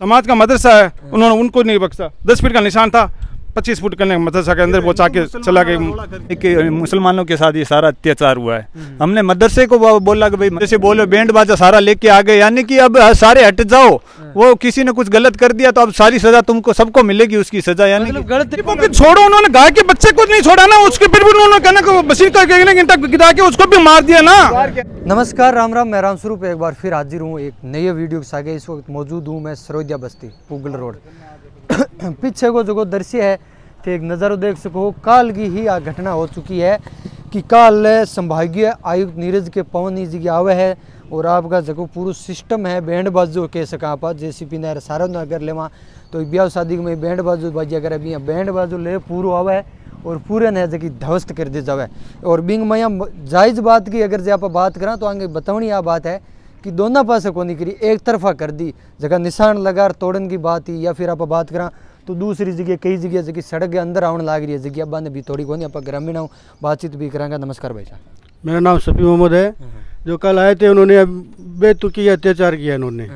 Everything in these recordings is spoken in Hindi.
समाज का मदरसा है, उन्होंने उनको नहीं बख्शा। 10 फीट का निशान था, 25 फुट करने मदरसा के अंदर वो चाके चला गए। मुसलमानों के साथ ये सारा अत्याचार हुआ है। हमने मदरसे को बोला कि भाई मदरसे बोलो बैंड बाजा सारा लेके आ गए, यानी कि अब सारे हट जाओ। वो किसी ने कुछ गलत कर दिया तो अब सारी सजा तुमको सबको मिलेगी उसकी सजा, यानी गलत छोड़ो। उन्होंने गाय के बच्चे को नहीं छोड़ा ना, उसके फिर भी उन्होंने कहना कि बशीर का गिरा के उसको भी मार दिया ना। नमस्कार, राम राम, मैं रामस्वरूप एक बार फिर हाजिर हूँ एक नई वीडियो के साथ। इस वक्त मौजूद हूँ मैं सरोदिया बस्ती पुगल रोड। पीछे को जो दृश्य है थे एक नज़ारो देख सको। काल की ही आ घटना हो चुकी है कि काल संभागीय आयुक्त नीरज के पवन जी आवे है और आपका जो पूरा सिस्टम है बैंड बाजो कह सका आप जेसीपी ने सारा नगर लेवा तो ब्याह शादी में बैंड बाजो बाजी अगर अभी बैंड बाजो ले पूरा आवे है और पूरे ने जो ध्वस्त कर दे जावे। और बिंग मैं जायज़ बात की अगर जो आप बात करा तो आगे बतावनी आ बात है कि दोनों पासे को नहीं करी, एक तरफा कर दी। जगह निशान लगा तोड़न की बात ही, या फिर आप बात करा तो दूसरी जगह कई जगह जगह सड़क के अंदर आने लग रही है जगह बंद भी थोड़ी कोनी। आप ग्रामीण बातचीत भी करांगा। नमस्कार भाई साहब, मेरा नाम शफी मोहम्मद है। जो कल आए थे उन्होंने बेतुकी अत्याचार किया इन्होंने।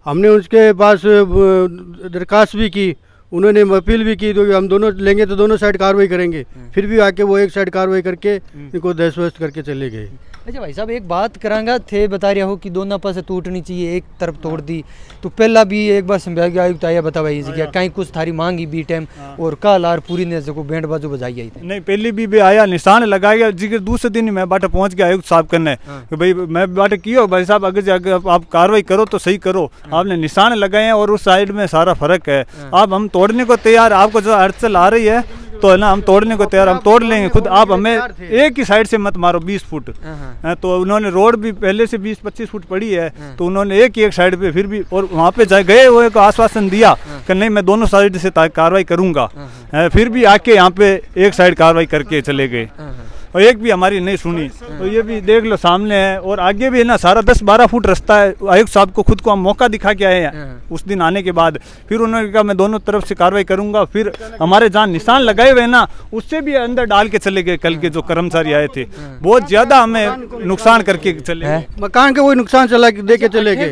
हमने उसके पास दरखास्त भी की, उन्होंने अपील भी की, तो हम दोनों लेंगे तो दोनों साइड कार्रवाई करेंगे। फिर भी आके वो एक साइड कार्रवाई करके इनको दहशत करके चले गए। अच्छा भाई साहब, एक बात करांगा थे बता रहे हो कि दोनों पास टूटनी चाहिए, एक तरफ तोड़ दी तो पहला भी एक बार संभाग आयुक्त आया बता भाई जी कहीं कुछ थारी मांगी बी टाइम और काल आर पूरी ने जो बैंड बाजू बजाई आई थी। नहीं, पहली भी आया निशान लगाया जी के दूसरे दिन मैं बाटे पहुंच गया आयुक्त साहब करने कि भाई मैं बाटे किया भाई साहब अगर आप कार्रवाई करो तो सही करो। आपने निशान लगाए हैं और उस साइड में सारा फर्क है। अब हम तोड़ने को तैयार, आपको जो अड़चन आ रही है तो है ना हम तोड़ने को तैयार, हम तोड़ लेंगे खुद। आप हमें एक ही साइड से मत मारो 20 फुट। तो उन्होंने रोड भी पहले से 20-25 फुट पड़ी है तो उन्होंने एक साइड पे फिर भी और वहाँ पे गए हुए को आश्वासन दिया कि नहीं मैं दोनों साइड से कार्रवाई करूँगा। फिर भी आके यहाँ पे एक साइड कार्रवाई करके चले गए और एक भी हमारी नहीं सुनी। तो ये भी देख लो सामने है और आगे भी है ना सारा 10-12 फुट रास्ता है। आयुक्त साहब को खुद को हम मौका दिखा के आए हैं उस दिन आने के बाद। फिर उन्होंने कहा मैं दोनों तरफ से कार्रवाई करूंगा। फिर हमारे जहाँ निशान लगाए हुए ना उससे भी अंदर डाल के चले गए। कल के जो कर्मचारी आए थे बहुत ज्यादा हमें नुकसान करके चले गए। मकान के वही नुकसान चला दे के चले गए।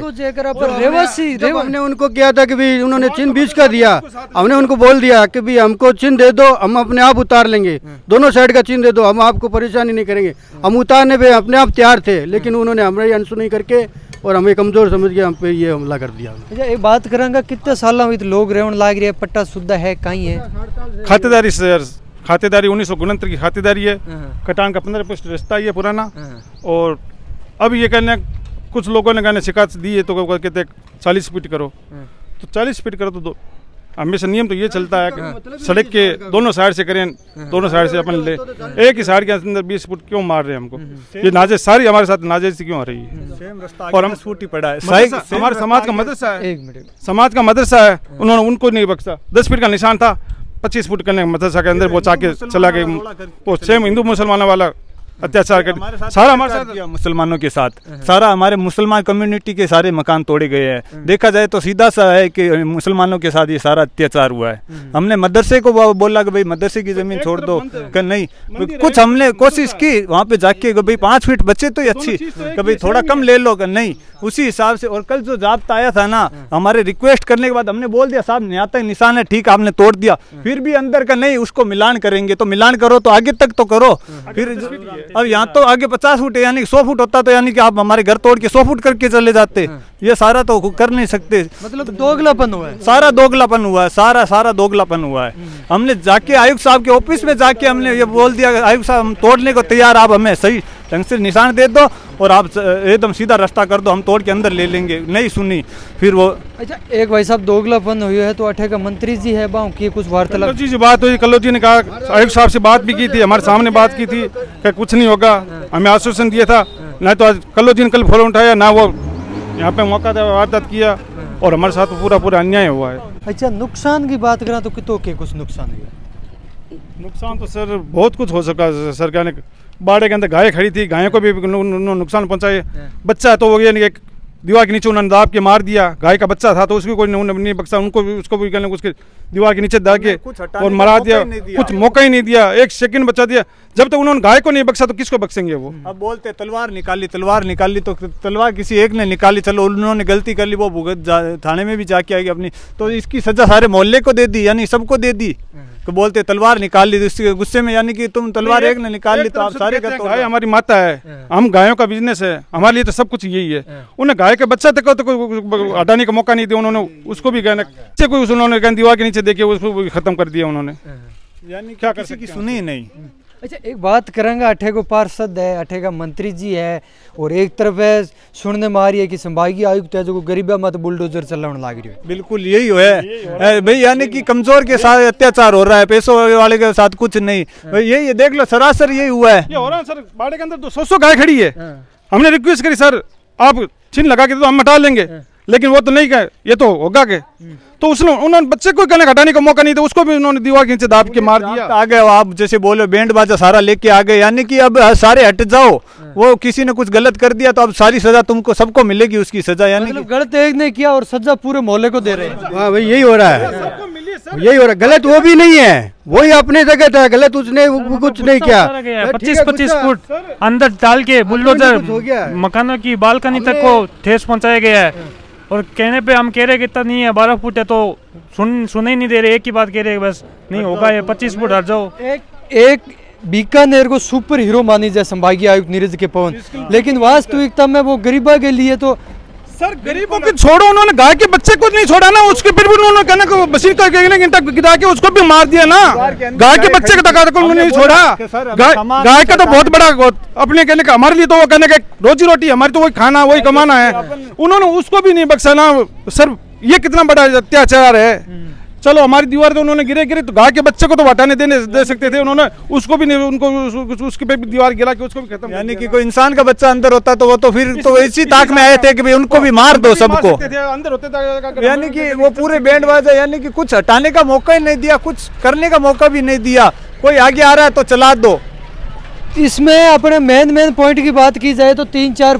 हमने उनको किया था कि भाई उन्होंने चिन्ह बीच का दिया, हमने उनको बोल दिया कि भाई हमको चिन्ह दे दो, हम अपने आप उतार लेंगे, दोनों साइड का चिन्ह दे दो, हम आपको परेशानी नहीं करेंगे। हम उतारने पे अपने आप तैयार थे लेकिन उन्होंने हमारी अनसुनी करके और हमें कमजोर समझ के हम पे ये हमला कर दिया। अच्छा एक बात करांगा, कितने साल में लोग रेवन लाग रहे हैं, पट्टा सुद्धा है कहीं है? खातेदारी सर, खातेदारी 1969 की खातेदारी है। कटान का 15 फुट रास्ता ही है पुराना। और अब ये कहने कुछ लोगों ने कहने शिकायत दी है तो कहते 40 फीट करो, तो 40 फीट करो तो हमेशा नियम तो ये चलता है कि सड़क के दोनों साइड से करें, दोनों साइड से अपन ले। एक ही साइड के अंदर 20 फुट क्यों मार रहे हैं हमको? ये नाजायज सारी हमारे साथ नाजायज क्यों आ रही है? और हम फूटी पड़ा है। हमारे समाज का मदरसा है, समाज का मदरसा है, उन्होंने उनको नहीं बख्शा। 10 फीट का निशान था, 25 फुट करने मदरसा के अंदर वो चाके चला गए। वो सेम हिंदू मुसलमानों वाला अत्याचार कर सारा हमारे साथ किया। मुसलमानों के साथ सारा हमारे मुसलमान कम्युनिटी के सारे मकान तोड़े गए हैं। देखा जाए तो सीधा सा है कि मुसलमानों के साथ ये सारा अत्याचार हुआ है। हमने मदरसे को बोला कि भाई मदरसे की जमीन छोड़ दो, कि नहीं कुछ हमने कोशिश की वहाँ पे जाके कि भाई 5 फीट बचे तो अच्छी, कि भाई थोड़ा कम ले लो, कि नहीं उसी हिसाब से। और कल जो जाब्ता आया था ना हमारे रिक्वेस्ट करने के बाद हमने बोल दिया साहब न्याता ही निशान है, ठीक आपने तोड़ दिया। फिर भी अंदर का नहीं उसको मिलान करेंगे तो मिलान करो तो आगे तक तो करो। फिर अब यहाँ तो आगे 50 फुट है, यानी 100 फुट होता तो यानी कि आप हमारे घर तोड़ के 100 फुट करके चले जाते। ये सारा तो कर नहीं सकते। मतलब दोगलापन हुआ है, सारा दोगलापन हुआ है, सारा दोगलापन हुआ है। हमने जाके आयुक्त साहब के ऑफिस में जाके हमने ये बोल दिया आयुक्त साहब हम तोड़ने को तैयार, आप हमें सही ढंग से निशान दे दो और आप एकदम सीधा रास्ता कर दो, हम तोड़ के अंदर ले लेंगे। नहीं सुनी फिर वो। अच्छा एक भाई साहब दोगलापन हुई है तो अठे का मंत्री जी है बाऊ की कुछ वार्तालाप जी बात हुई। कल्लो जी ने कहा आयुक्त साहब से बात भी की थी, हमारे सामने बात की थी कि कुछ नहीं होगा, हमें आश्वासन दिया था। ना तो आज कल्लो जी ने कल फोन उठाया ना वो यहाँ पे मौका था वारदात किया और हमारे साथ पूरा अन्याय हुआ है। अच्छा नुकसान की बात करा तो कितों के कुछ नुकसान हुआ? नुकसान तो सर बहुत कुछ हो सका। सरकार ने बाड़े के अंदर गाय खड़ी थी, गायों को भी नुकसान पहुंचाए। बच्चा तो वो ये दीवार के नीचे उन्होंने दाब के मार दिया। गाय का बच्चा था तो उसको कोई नहीं बख्शा, उनको भी उसको भी कहने उसके दीवार के नीचे दाब के और मरा दिया, कुछ मौका ही नहीं दिया, एक सेकंड बचा दिया। जब तक उन्होंने गाय को नहीं बख्शा तो किसको बख्शेंगे वो? अब बोलते तलवार निकाली तो तलवार किसी एक ने निकाली, चलो उन्होंने गलती कर ली, वो भुगत थाने में भी जाके आएगी अपनी, तो इसकी सजा सारे मोहल्ले को दे दी, यानी सबको दे दी। तो बोलते तलवार निकाल ली, इसके गुस्से में, यानी कि तुम तलवार एक ने निकाल ली तो आप सारे गाय हमारी माता है, हम गायों का बिजनेस है, हमारे लिए तो सब कुछ यही है। उन्हें गाय के बच्चा तक तो हटाने का मौका नहीं दिया, उन्होंने उसको भी कहना कोई उन्होंने दीवार के नीचे देखे उसको भी खत्म कर दिया उन्होंने, यानी क्या किसी की सुनी ही नहीं। अच्छा एक बात करेंगे, अठे को पार्षद है, अठे का मंत्री जी है, और एक तरफ है सुनने में आ रही है कि संभागीय आयुक्त है जो गरीबा मत बुलडोजर चलाने लग रही है। बिल्कुल यही है भाई, यानी कि कमजोर के साथ अत्याचार हो रहा है, पैसों वाले के साथ कुछ नहीं। यही देख लो, सरासर यही हुआ है। ये हो रहा है सर, बाड़े के अंदर 200 गाय खड़ी है। हमने रिक्वेस्ट करी सर आप चिन्ह लगा के तो हम हटा लेंगे, लेकिन वो तो नहीं कहे, ये तो होगा के, तो उसने उन्होंने बच्चे को कहने हटाने का मौका नहीं था, उसको भी उन्होंने दीवार के नीचे दाब के मार दिया। आ गए आप जैसे बोले बैंड बाजा सारा लेके आ गए, यानी कि अब सारे हट जाओ, वो किसी ने कुछ गलत कर दिया तो अब सारी सजा तुमको सबको मिलेगी उसकी सजा, यानी कि गलत एक ने किया और सजा पूरे मोहल्ले को दे रहे हैं। हाँ भाई यही हो रहा है, यही हो रहा है। गलत वो भी नहीं है, वही अपने जगह था, गलत उसने कुछ नहीं किया। 25-25 फुट अंदर डाल के बुलडोजर मकानों की बालकनी तक को ठेस पहुंचाया गया है, और कहने पे हम कह रहे कि इतना नहीं है, 12 फुट है, तो सुने ही नहीं दे रहे, एक ही बात कह रहे बस नहीं होगा ये 25 फुट हट जाओ। एक बीकानेर को सुपर हीरो मानी जाए संभागीय आयुक्त नीरज के पवन, लेकिन वास्तविकता में वो गरीबा के लिए तो सर गरीबों के छोड़ो, उन्होंने गाय के बच्चे को नहीं छोड़ा ना, उसके फिर भी उन्होंने कहना को मशीन का गिरा के उसको भी मार दिया ना। गाय के बच्चे का तक उन्होंने नहीं छोड़ा। गाय का तो बहुत बड़ा अपने कहने का, हमारे लिए तो वो कहने का रोजी रोटी, हमारी तो वही खाना वही कमाना है, उन्होंने उसको भी नहीं बख्शा ना। सर ये कितना बड़ा अत्याचार है। चलो हमारी दीवार तो उन्होंने गिरे तो गाय के बच्चे को तो हटाने दे सकते थे, उन्होंने उसको भी नहीं, उनको उसके पे भी दीवार गिरा के उसको भी खत्म। यानी कि कोई इंसान का बच्चा अंदर होता तो वो तो फिर तो इसी ताक में आए थे कि भाई उनको भी मार दो सबको, अंदर होते थे, यानी कि वो पूरे बैंड बाजा, यानी कि कुछ हटाने का मौका ही नहीं दिया, कुछ करने का मौका भी नहीं दिया। कोई आगे आ रहा है तो चला दो। इसमें अपने मेन पॉइंट की बात की जाए तो 3-4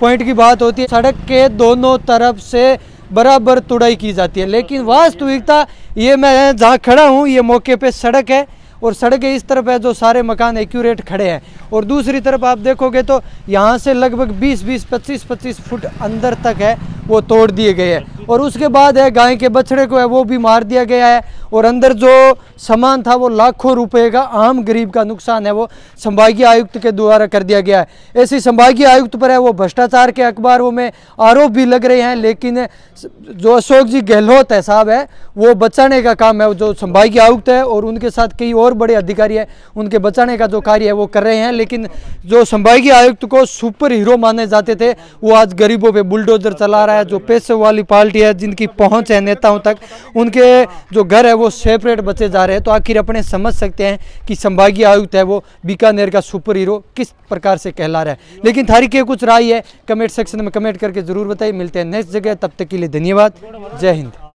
पॉइंट की बात होती है। सड़क के दोनों तरफ से बराबर तुड़ाई की जाती है, लेकिन वास्तविकता ये मैं जहाँ खड़ा हूँ ये मौके पे सड़क है, और सड़क के इस तरफ है जो सारे मकान एक्यूरेट खड़े हैं, और दूसरी तरफ आप देखोगे तो यहाँ से लगभग 20-20, 25-25 फुट अंदर तक है वो तोड़ दिए गए हैं, और उसके बाद है गाय के बछड़े को है वो भी मार दिया गया है, और अंदर जो सामान था वो लाखों रुपए का आम गरीब का नुकसान है वो संभागीय आयुक्त के द्वारा कर दिया गया है। ऐसी संभागीय आयुक्त पर है वो भ्रष्टाचार के अखबारों में आरोप भी लग रहे हैं, लेकिन जो अशोक जी गहलोत है साहब है वो बचाने का काम है, जो संभागीय आयुक्त है और उनके साथ कई और बड़े अधिकारी है उनके बचाने का जो कार्य है वो कर रहे हैं। लेकिन जो संभागीय आयुक्त को सुपर हीरो माने जाते थे वो आज गरीबों पे बुलडोजर चला रहा है। जो पैसे वाली पार्टी है जिनकी पहुंच है नेताओं तक, उनके जो घर है वो सेपरेट बचे जा रहे हैं। तो आखिर अपने समझ सकते हैं कि संभागीय आयुक्त है वो बीकानेर का सुपर हीरो किस प्रकार से कहला रहा है। लेकिन थारी के कुछ राय है कमेंट सेक्शन में कमेंट करके जरूर बताइए। मिलते हैं नेक्स्ट जगह, तब तक के लिए धन्यवाद। जय हिंद।